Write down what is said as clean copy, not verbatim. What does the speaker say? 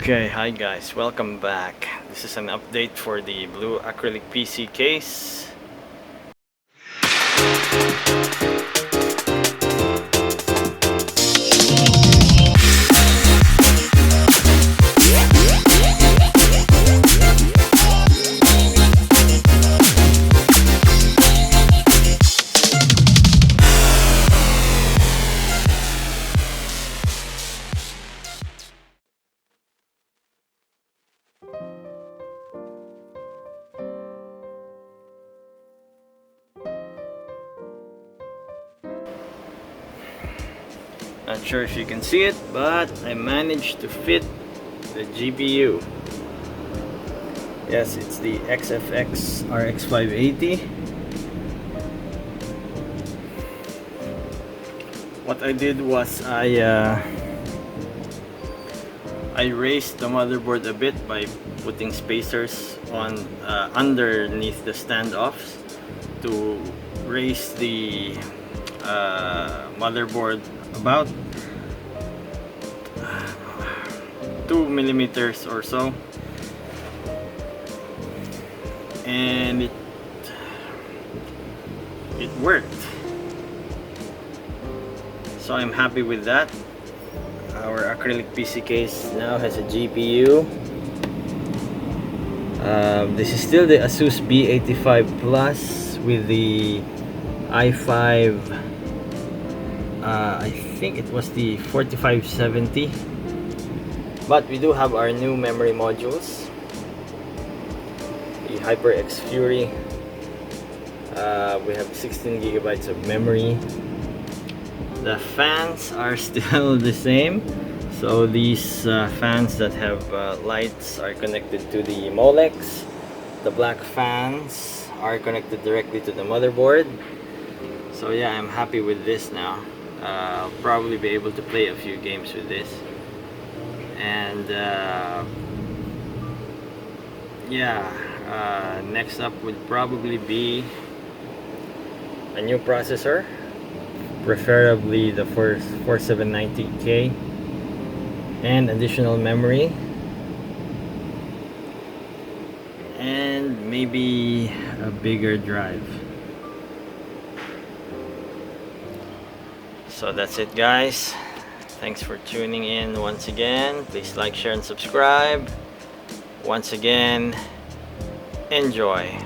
Okay, hi guys, welcome back. This is an update for the blue acrylic PC case. Not sure if you can see it, but I managed to fit the GPU. Yes, it's the XFX RX 580. What I did was I raised the motherboard a bit by putting spacers on underneath the standoffs to raise the motherboard about 2 millimeters or so, and it worked, so I'm happy with that. Our acrylic PC case now has a GPU. This is still the Asus B85 Plus with the i5, I think it was the 4570, but we do have our new memory modules, the HyperX Fury. We have 16 gigabytes of memory. The fans are still the same, so these fans that have lights are connected to the Molex. The black fans are connected directly to the motherboard. So yeah, I'm happy with this now. I'll probably be able to play a few games with this, and next up would probably be a new processor, preferably the 4790K, and additional memory, and maybe a bigger drive. So that's it, guys. Thanks for tuning in once again. Please like, share, and subscribe. Once again, enjoy.